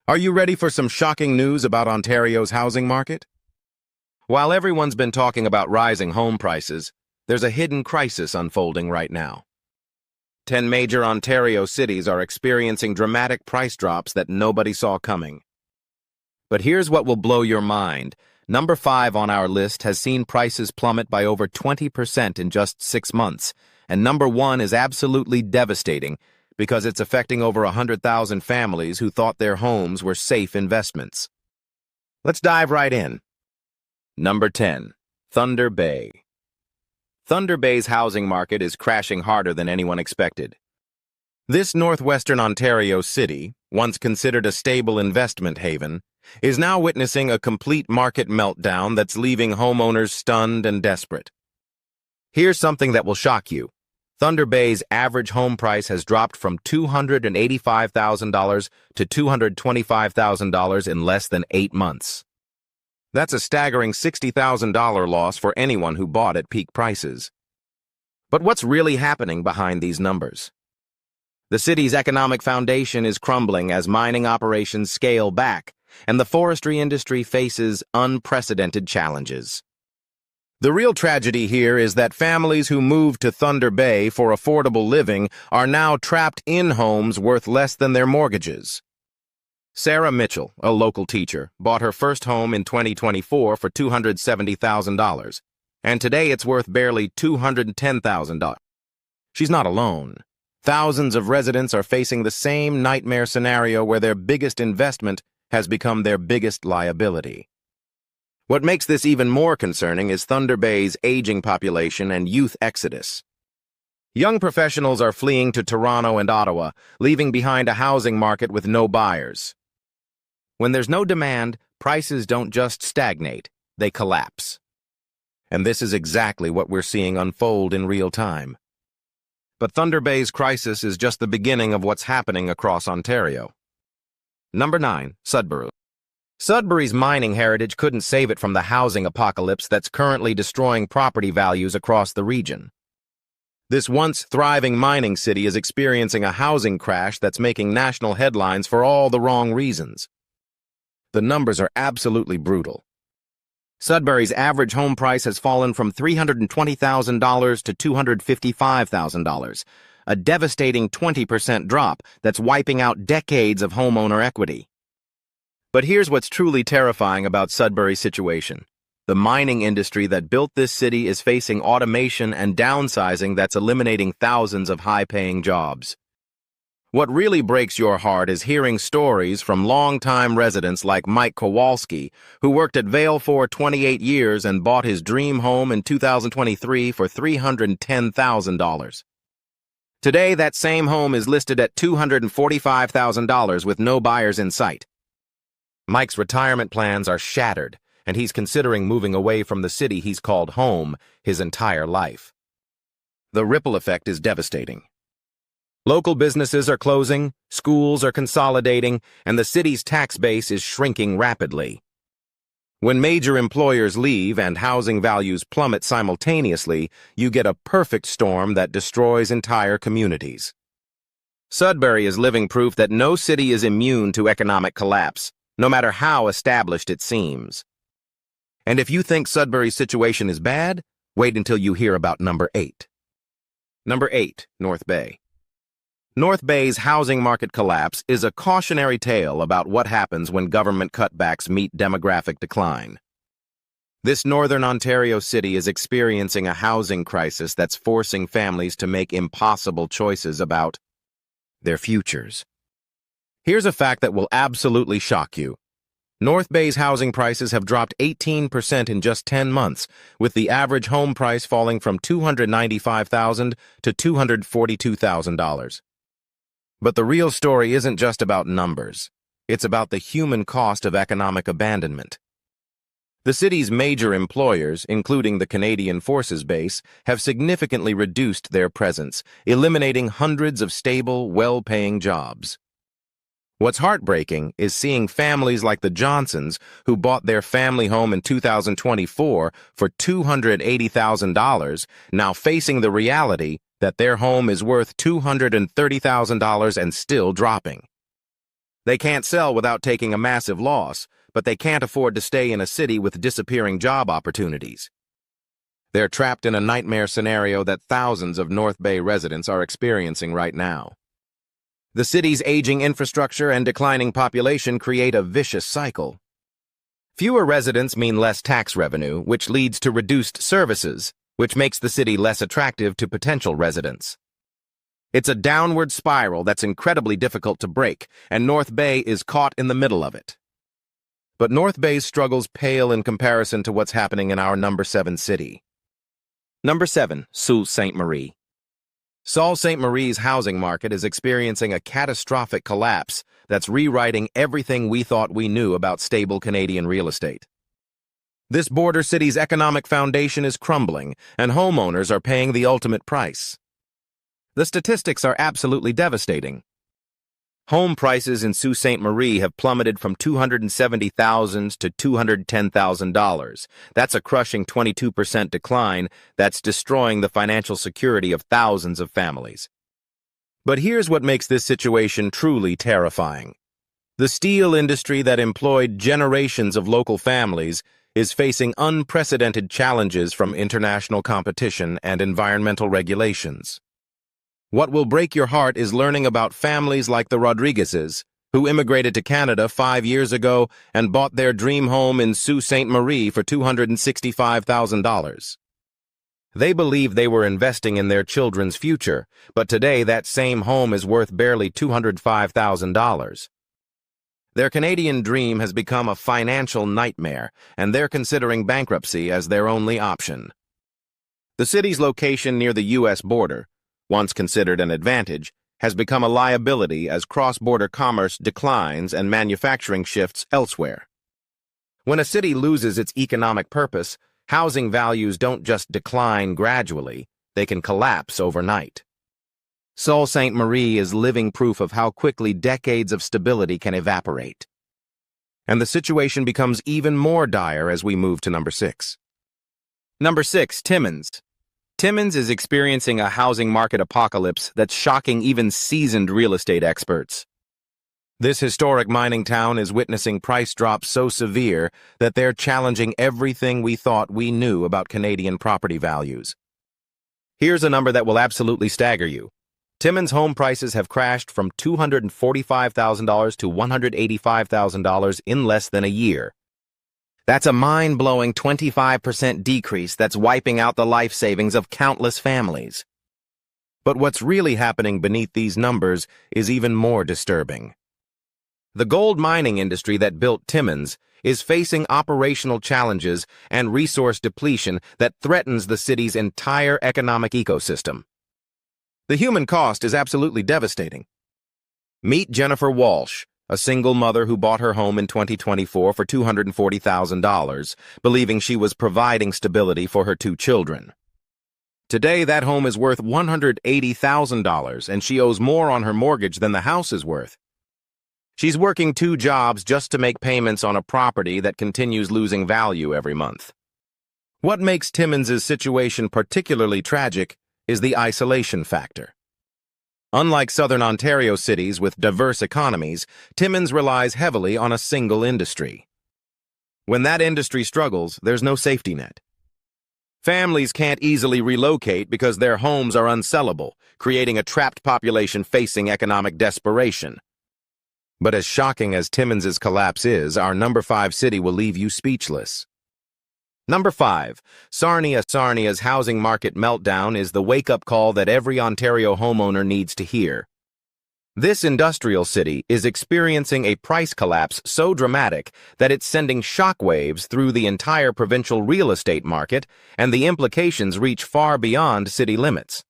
Are you ready for some shocking news about Ontario's housing market? While everyone's been talking about rising home prices, there's a hidden crisis unfolding right now. 10 major Ontario cities are experiencing dramatic price drops that nobody saw coming. But here's what will blow your mind. Number 5 on our list has seen prices plummet by over 20% in just 6 months, and number 1 is absolutely devastating because it's affecting over 100,000 families who thought their homes were safe investments. Let's dive right in. Number 10, Thunder Bay. Thunder Bay's housing market is crashing harder than anyone expected. This northwestern Ontario city, once considered a stable investment haven, is now witnessing a complete market meltdown that's leaving homeowners stunned and desperate. Here's something that will shock you. Thunder Bay's average home price has dropped from $285,000 to $225,000 in less than 8 months. That's a staggering $60,000 loss for anyone who bought at peak prices. But what's really happening behind these numbers? The city's economic foundation is crumbling as mining operations scale back, and the forestry industry faces unprecedented challenges. The real tragedy here is that families who moved to Thunder Bay for affordable living are now trapped in homes worth less than their mortgages. Sarah Mitchell, a local teacher, bought her first home in 2024 for $270,000, and today it's worth barely $210,000. She's not alone. Thousands of residents are facing the same nightmare scenario where their biggest investment has become their biggest liability. What makes this even more concerning is Thunder Bay's aging population and youth exodus. Young professionals are fleeing to Toronto and Ottawa, leaving behind a housing market with no buyers. When there's no demand, prices don't just stagnate, they collapse. And this is exactly what we're seeing unfold in real time. But Thunder Bay's crisis is just the beginning of what's happening across Ontario. Number 9, Sudbury. Sudbury's mining heritage couldn't save it from the housing apocalypse that's currently destroying property values across the region. This once thriving mining city is experiencing a housing crash that's making national headlines for all the wrong reasons. The numbers are absolutely brutal. Sudbury's average home price has fallen from $320,000 to $255,000, a devastating 20% drop that's wiping out decades of homeowner equity. But here's what's truly terrifying about Sudbury's situation. The mining industry that built this city is facing automation and downsizing that's eliminating thousands of high-paying jobs. What really breaks your heart is hearing stories from longtime residents like Mike Kowalski, who worked at Vail for 28 years and bought his dream home in 2023 for $310,000. Today, that same home is listed at $245,000 with no buyers in sight. Mike's retirement plans are shattered, and he's considering moving away from the city he's called home his entire life. The ripple effect is devastating. Local businesses are closing, schools are consolidating, and the city's tax base is shrinking rapidly. When major employers leave and housing values plummet simultaneously, you get a perfect storm that destroys entire communities. Sudbury is living proof that no city is immune to economic collapse, no matter how established it seems. And if you think Sudbury's situation is bad, wait until you hear about number 8. Number 8, North Bay. North Bay's housing market collapse is a cautionary tale about what happens when government cutbacks meet demographic decline. This northern Ontario city is experiencing a housing crisis that's forcing families to make impossible choices about their futures. Here's a fact that will absolutely shock you. North Bay's housing prices have dropped 18% in just 10 months, with the average home price falling from $295,000 to $242,000. But the real story isn't just about numbers. It's about the human cost of economic abandonment. The city's major employers, including the Canadian Forces Base, have significantly reduced their presence, eliminating hundreds of stable, well-paying jobs. What's heartbreaking is seeing families like the Johnsons, who bought their family home in 2024 for $280,000, now facing the reality that their home is worth $230,000 and still dropping. They can't sell without taking a massive loss, but they can't afford to stay in a city with disappearing job opportunities. They're trapped in a nightmare scenario that thousands of North Bay residents are experiencing right now. The city's aging infrastructure and declining population create a vicious cycle. Fewer residents mean less tax revenue, which leads to reduced services, which makes the city less attractive to potential residents. It's a downward spiral that's incredibly difficult to break, and North Bay is caught in the middle of it. But North Bay's struggles pale in comparison to what's happening in our number 7 city. Number 7, Sault Ste. Marie. Sault Ste. Marie's housing market is experiencing a catastrophic collapse that's rewriting everything we thought we knew about stable Canadian real estate. This border city's economic foundation is crumbling, and homeowners are paying the ultimate price. The statistics are absolutely devastating. Home prices in Sault Ste. Marie have plummeted from $270,000 to $210,000. That's a crushing 22% decline that's destroying the financial security of thousands of families. But here's what makes this situation truly terrifying. The steel industry that employed generations of local families is facing unprecedented challenges from international competition and environmental regulations. What will break your heart is learning about families like the Rodriguezes, who immigrated to Canada 5 years ago and bought their dream home in Sault Ste. Marie for $265,000. They believed they were investing in their children's future, but today that same home is worth barely $205,000. Their Canadian dream has become a financial nightmare, and they're considering bankruptcy as their only option. The city's location near the U.S. border, once considered an advantage, has become a liability as cross-border commerce declines and manufacturing shifts elsewhere. When a city loses its economic purpose, housing values don't just decline gradually, they can collapse overnight. Sault Ste. Marie is living proof of how quickly decades of stability can evaporate. And the situation becomes even more dire as we move to number 6. Number 6, Timmins. Timmins is experiencing a housing market apocalypse that's shocking even seasoned real estate experts. This historic mining town is witnessing price drops so severe that they're challenging everything we thought we knew about Canadian property values. Here's a number that will absolutely stagger you. Timmins home prices have crashed from $245,000 to $185,000 in less than a year. That's a mind-blowing 25% decrease that's wiping out the life savings of countless families. But what's really happening beneath these numbers is even more disturbing. The gold mining industry that built Timmins is facing operational challenges and resource depletion that threatens the city's entire economic ecosystem. The human cost is absolutely devastating. Meet Jennifer Walsh, a single mother who bought her home in 2024 for $240,000, believing she was providing stability for her 2 children. Today, that home is worth $180,000, and she owes more on her mortgage than the house is worth. She's working 2 jobs just to make payments on a property that continues losing value every month. What makes Timmins' situation particularly tragic is the isolation factor. Unlike southern Ontario cities with diverse economies, Timmins relies heavily on a single industry. When that industry struggles, there's no safety net. Families can't easily relocate because their homes are unsellable, creating a trapped population facing economic desperation. But as shocking as Timmins' collapse is, our number 5 city will leave you speechless. Number 5, Sarnia. Sarnia's housing market meltdown is the wake-up call that every Ontario homeowner needs to hear. This industrial city is experiencing a price collapse so dramatic that it's sending shockwaves through the entire provincial real estate market, and the implications reach far beyond city limits.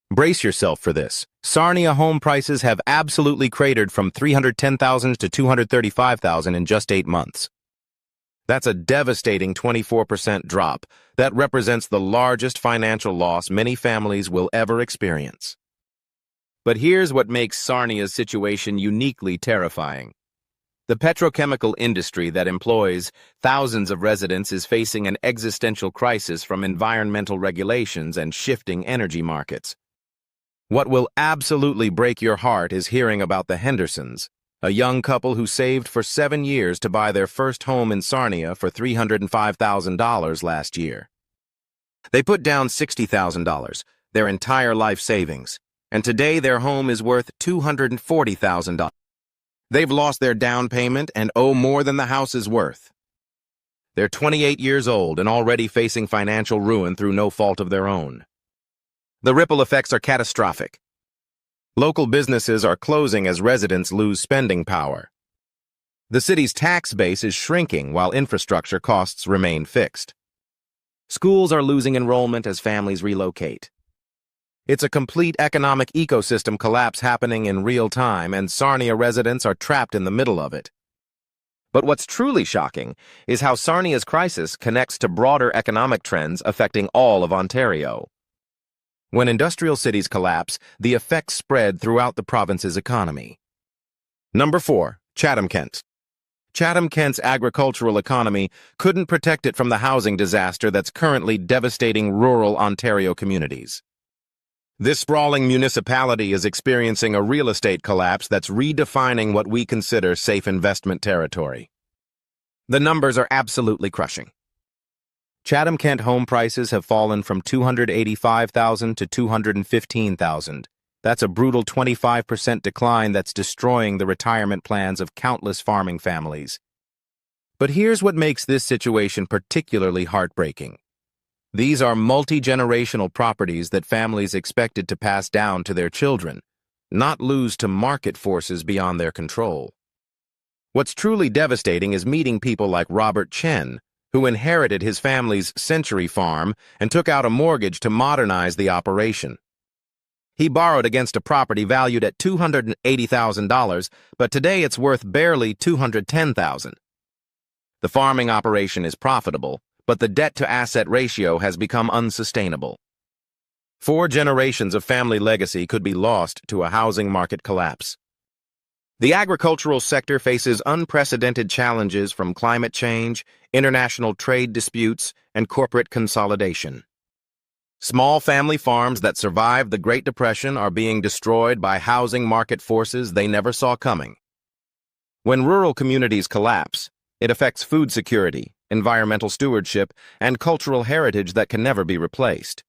Brace yourself for this. Sarnia home prices have absolutely cratered from $310,000 to $235,000 in just 8 months. That's a devastating 24% drop that represents the largest financial loss many families will ever experience. But here's what makes Sarnia's situation uniquely terrifying. The petrochemical industry that employs thousands of residents is facing an existential crisis from environmental regulations and shifting energy markets. What will absolutely break your heart is hearing about the Hendersons, a young couple who saved for 7 years to buy their first home in Sarnia for $305,000 last year. They put down $60,000, their entire life savings, and today their home is worth $240,000. They've lost their down payment and owe more than the house is worth. They're 28 years old and already facing financial ruin through no fault of their own. The ripple effects are catastrophic. Local businesses are closing as residents lose spending power. The city's tax base is shrinking while infrastructure costs remain fixed. Schools are losing enrollment as families relocate. It's a complete economic ecosystem collapse happening in real time, and Sarnia residents are trapped in the middle of it. But what's truly shocking is how Sarnia's crisis connects to broader economic trends affecting all of Ontario. When industrial cities collapse, the effects spread throughout the province's economy. Number 4, Chatham-Kent. Chatham-Kent's agricultural economy couldn't protect it from the housing disaster that's currently devastating rural Ontario communities. This sprawling municipality is experiencing a real estate collapse that's redefining what we consider safe investment territory. The numbers are absolutely crushing. Chatham-Kent home prices have fallen from $285,000 to $215,000. That's a brutal 25% decline that's destroying the retirement plans of countless farming families. But here's what makes this situation particularly heartbreaking. These are multi-generational properties that families expected to pass down to their children, not lose to market forces beyond their control. What's truly devastating is meeting people like Robert Chen, who inherited his family's Century Farm and took out a mortgage to modernize the operation. He borrowed against a property valued at $280,000, but today it's worth barely $210,000. The farming operation is profitable, but the debt-to-asset ratio has become unsustainable. 4 generations of family legacy could be lost to a housing market collapse. The agricultural sector faces unprecedented challenges from climate change, international trade disputes, and corporate consolidation. Small family farms that survived the Great Depression are being destroyed by housing market forces they never saw coming. When rural communities collapse, it affects food security, environmental stewardship, and cultural heritage that can never be replaced.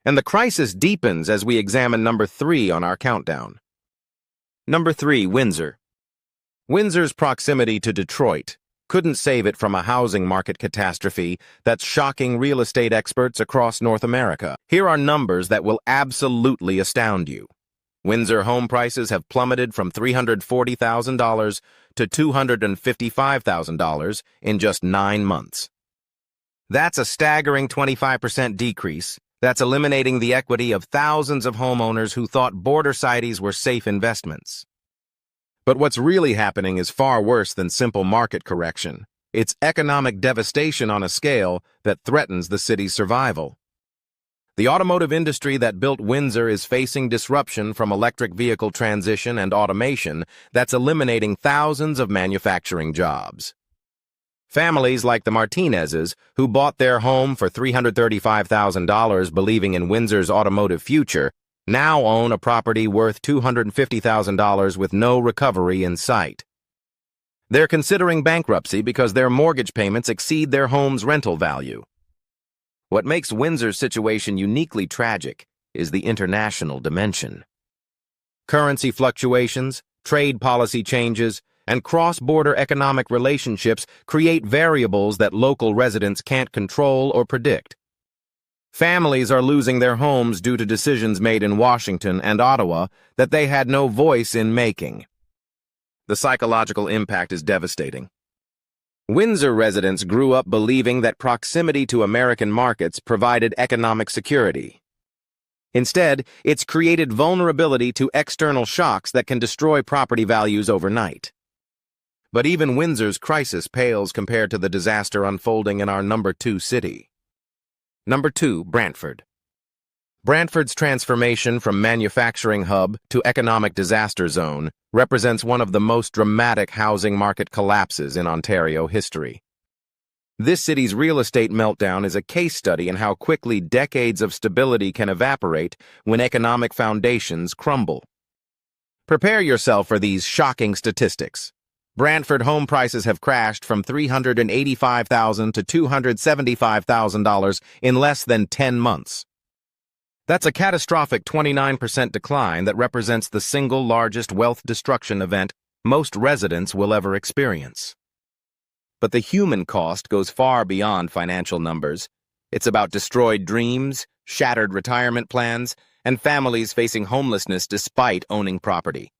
And the crisis deepens as we examine number 3 on our countdown. Number 3, Windsor. Windsor's proximity to Detroit couldn't save it from a housing market catastrophe that's shocking real estate experts across North America. Here are numbers that will absolutely astound you. Windsor home prices have plummeted from $340,000 to $255,000 in just 9 months. That's a staggering 25% decrease. That's eliminating the equity of thousands of homeowners who thought border cities were safe investments. But what's really happening is far worse than simple market correction. It's economic devastation on a scale that threatens the city's survival. The automotive industry that built Windsor is facing disruption from electric vehicle transition and automation that's eliminating thousands of manufacturing jobs. Families like the Martinezes, who bought their home for $335,000 believing in Windsor's automotive future, now own a property worth $250,000 with no recovery in sight. They're considering bankruptcy because their mortgage payments exceed their home's rental value. What makes Windsor's situation uniquely tragic is the international dimension. Currency fluctuations, trade policy changes, and cross-border economic relationships create variables that local residents can't control or predict. Families are losing their homes due to decisions made in Washington and Ottawa that they had no voice in making. The psychological impact is devastating. Windsor residents grew up believing that proximity to American markets provided economic security. Instead, it's created vulnerability to external shocks that can destroy property values overnight. But even Windsor's crisis pales compared to the disaster unfolding in our number 2 city. Number 2, Brantford. Brantford's transformation from manufacturing hub to economic disaster zone represents one of the most dramatic housing market collapses in Ontario history. This city's real estate meltdown is a case study in how quickly decades of stability can evaporate when economic foundations crumble. Prepare yourself for these shocking statistics. Brantford home prices have crashed from $385,000 to $275,000 in less than 10 months. That's a catastrophic 29% decline that represents the single largest wealth destruction event most residents will ever experience. But the human cost goes far beyond financial numbers. It's about destroyed dreams, shattered retirement plans, and families facing homelessness despite owning property.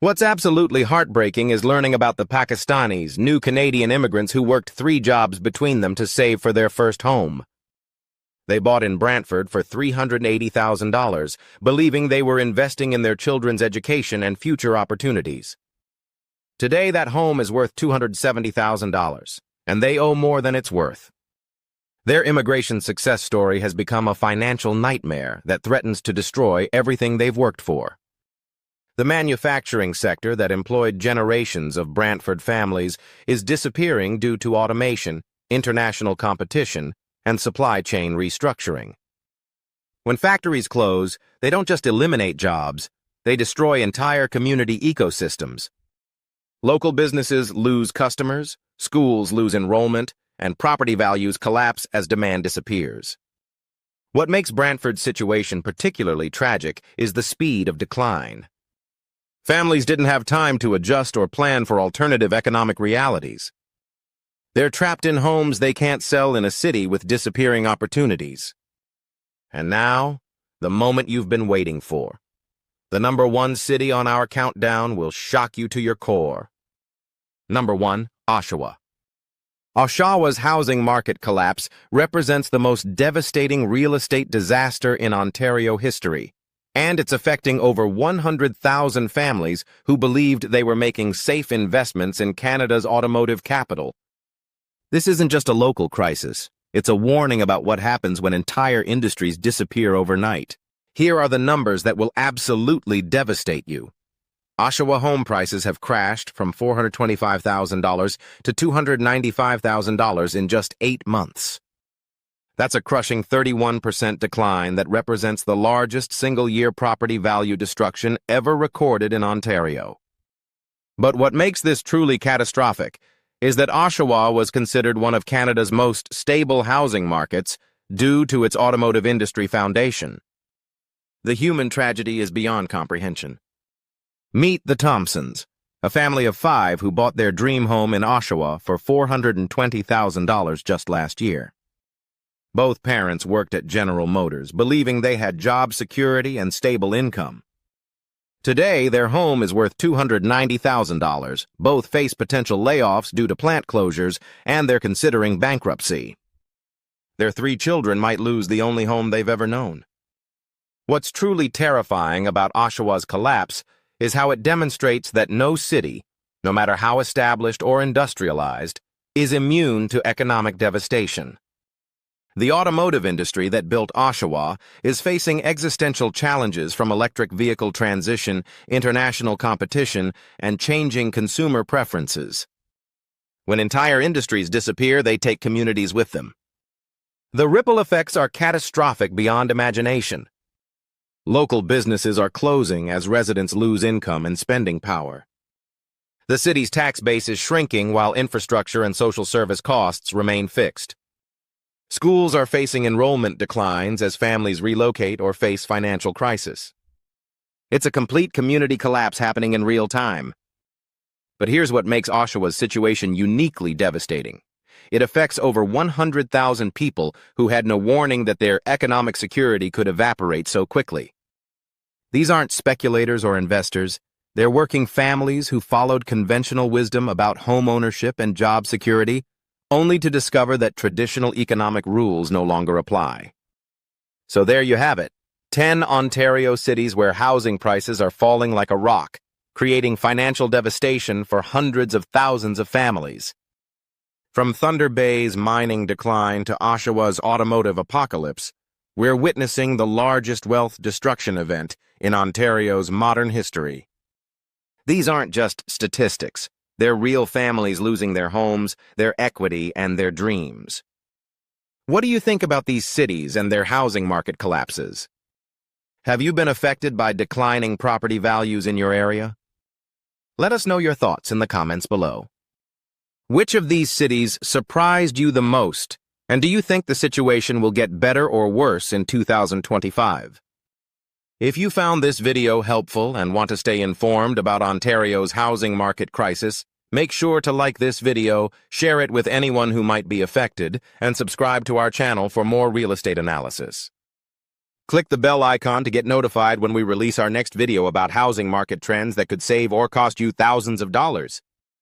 What's absolutely heartbreaking is learning about the Pakistanis, new Canadian immigrants who worked 3 jobs between them to save for their first home. They bought in Brantford for $380,000, believing they were investing in their children's education and future opportunities. Today, that home is worth $270,000, and they owe more than it's worth. Their immigration success story has become a financial nightmare that threatens to destroy everything they've worked for. The manufacturing sector that employed generations of Brantford families is disappearing due to automation, international competition, and supply chain restructuring. When factories close, they don't just eliminate jobs, they destroy entire community ecosystems. Local businesses lose customers, schools lose enrollment, and property values collapse as demand disappears. What makes Brantford's situation particularly tragic is the speed of decline. Families didn't have time to adjust or plan for alternative economic realities. They're trapped in homes they can't sell in a city with disappearing opportunities. And now, the moment you've been waiting for. The number 1 city on our countdown will shock you to your core. Number 1, Oshawa. Oshawa's housing market collapse represents the most devastating real estate disaster in Ontario history, and it's affecting over 100,000 families who believed they were making safe investments in Canada's automotive capital. This isn't just a local crisis. It's a warning about what happens when entire industries disappear overnight. Here are the numbers that will absolutely devastate you. Oshawa home prices have crashed from $425,000 to $295,000 in just 8 months. That's a crushing 31% decline that represents the largest single-year property value destruction ever recorded in Ontario. But what makes this truly catastrophic is that Oshawa was considered one of Canada's most stable housing markets due to its automotive industry foundation. The human tragedy is beyond comprehension. Meet the Thompsons, a family of 5 who bought their dream home in Oshawa for $420,000 just last year. Both parents worked at General Motors, believing they had job security and stable income. Today, their home is worth $290,000. Both face potential layoffs due to plant closures, and they're considering bankruptcy. Their 3 children might lose the only home they've ever known. What's truly terrifying about Oshawa's collapse is how it demonstrates that no city, no matter how established or industrialized, is immune to economic devastation. The automotive industry that built Oshawa is facing existential challenges from electric vehicle transition, international competition, and changing consumer preferences. When entire industries disappear, they take communities with them. The ripple effects are catastrophic beyond imagination. Local businesses are closing as residents lose income and spending power. The city's tax base is shrinking while infrastructure and social service costs remain fixed. Schools are facing enrollment declines as families relocate or face financial crisis. It's a complete community collapse happening in real time. But here's what makes Oshawa's situation uniquely devastating. It affects over 100,000 people who had no warning that their economic security could evaporate so quickly. These aren't speculators or investors. They're working families who followed conventional wisdom about home ownership and job security, only to discover that traditional economic rules no longer apply. So there you have it, 10 Ontario cities where housing prices are falling like a rock, creating financial devastation for hundreds of thousands of families. From Thunder Bay's mining decline to Oshawa's automotive apocalypse, we're witnessing the largest wealth destruction event in Ontario's modern history. These aren't just statistics. They're real families losing their homes, their equity, and their dreams. What do you think about these cities and their housing market collapses? Have you been affected by declining property values in your area? Let us know your thoughts in the comments below. Which of these cities surprised you the most, and do you think the situation will get better or worse in 2025? If you found this video helpful and want to stay informed about Ontario's housing market crisis, make sure to like this video, share it with anyone who might be affected, and subscribe to our channel for more real estate analysis. Click the bell icon to get notified when we release our next video about housing market trends that could save or cost you thousands of dollars.